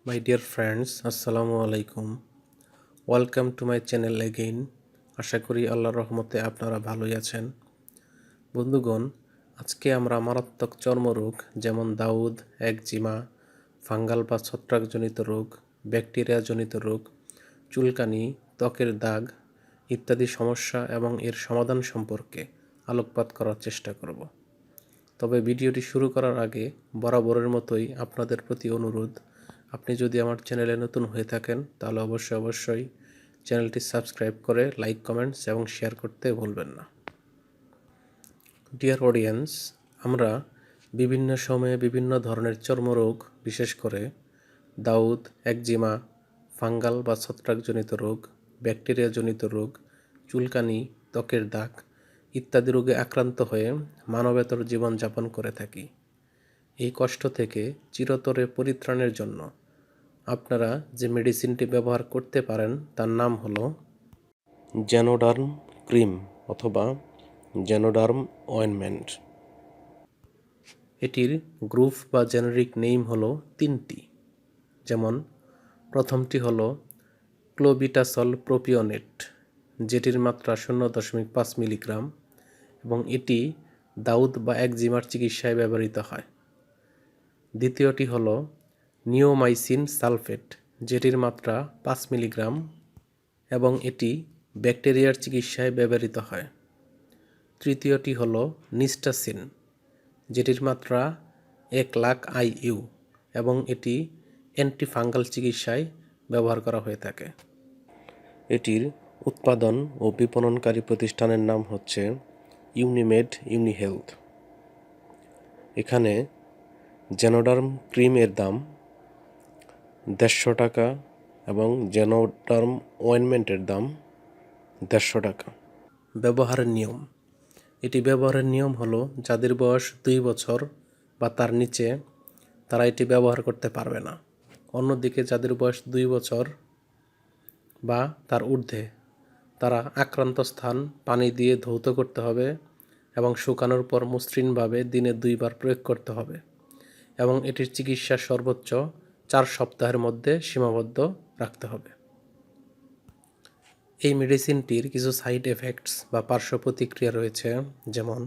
My dear friends, Assalamu alaikum. Welcome to my channel again. আশা করি আল্লাহর রহমতে আপনারা ভালোই আছেন। বন্ধুগণ, আজকে আমরা মারাত্মক চর্মরোগ যেমন দাউদ, একজিমা, ফাঙ্গাল বা ছত্রাকজনিত রোগ, ব্যাকটেরিয়াজনিত রোগ, চুলকানি, ত্বকের দাগ ইত্যাদি সমস্যা এবং এর সমাধান সম্পর্কে আলোকপাত করার চেষ্টা করব। তবে ভিডিওটি শুরু করার আগে বরাবরের মতোই আপনাদের প্রতি অনুরোধ, আপনি যদি আমার চ্যানেলে নতুন হয়ে থাকেন তাহলে অবশ্যই চ্যানেলটি সাবস্ক্রাইব করে লাইক, কমেন্টস এবং শেয়ার করতে ভুলবেন না। ডিয়ার অডিয়েন্স, আমরা বিভিন্ন সময়ে বিভিন্ন ধরনের চর্মরোগ, বিশেষ করে দাউদ, একজিমা, ফাঙ্গাল বা ছত্রাকজনিত রোগ, ব্যাকটেরিয়াজনিত রোগ, চুলকানি, ত্বকের দাগ ইত্যাদি রোগে আক্রান্ত হয়ে মানবেতর জীবনযাপন করে থাকি। এই কষ্ট থেকে চিরতরে পরিত্রাণের জন্য আপনারা যে মেডিসিনটি ব্যবহার করতে পারেন তার নাম হলো জেনোডার্ম ক্রিম অথবা জেনোডার্ম অয়েনমেন্ট। এটির গ্রুপ বা জেনেরিক নেম হলো তিনটি, যেমন প্রথমটি হলো ক্লোবিটাসল প্রোপিওনেট, যেটির মাত্রা 0.5 মিলিগ্রাম এবং এটি দাউদ বা একজিমার চিকিৎসায় ব্যবহৃত হয়। দ্বিতীয়টি হলো নিওমাইসিন সালফেট, যেটির মাত্রা 5 মিলিগ্রাম এবং এটি ব্যাকটেরিয়ার চিকিৎসায় ব্যবহৃত হয়। তৃতীয়টি হলো নিস্টাসিন, যেটির মাত্রা 1,00,000 IU এবং এটি অ্যান্টিফাঙ্গাল চিকিৎসায় ব্যবহার করা হয়ে থাকে। এটির উৎপাদন ও বিপণনকারী প্রতিষ্ঠানের নাম হচ্ছে ইউনিমেড ইউনিহেলথ। এখানে জেনোডার্ম ক্রিমের দাম 150 টাকা এবং জেনোডার্ম অয়েনমেন্টের দাম 150 টাকা। ব্যবহারের নিয়ম: এটি ব্যবহারের নিয়ম হলো যাদের বয়স 2 বছর বা তার নিচে তারা এটি ব্যবহার করতে পারবে না। অন্যদিকে যাদের বয়স 2 বছর বা তার ঊর্ধ্বে তারা আক্রান্ত স্থান পানি দিয়ে ধৌত করতে হবে এবং শুকানোর পর মসৃণভাবে দিনে 2 বার প্রয়োগ করতে হবে এবং এটির চিকিৎসা সর্বোচ্চ 4 সপ্তাহের মধ্যে সীমাবদ্ধ রাখতে হবে। এই মেডিসিনটির কিছু সাইড এফেক্টস বা পার্শ্ব প্রতিক্রিয়া রয়েছে, যেমন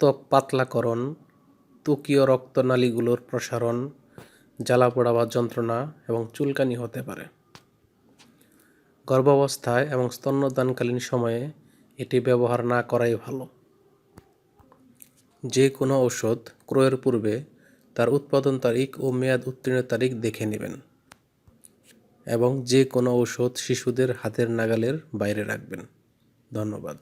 ত্বক পাতলাকরণ, ত্বকীয় রক্তনালীগুলোর প্রসারণ, জ্বালাপোড়া বা যন্ত্রণা এবং চুলকানি হতে পারে। গর্ভাবস্থায় এবং স্তন্যদানকালীন সময়ে এটি ব্যবহার না করাই ভালো। যে কোনো ঔষধ ক্রয়ের পূর্বে তার উৎপাদন তারিখ ও মেয়াদ উত্তীর্ণের তারিখ দেখে নেবেন এবং যে কোনো ঔষধ শিশুদের হাতের নাগালের বাইরে রাখবেন। ধন্যবাদ।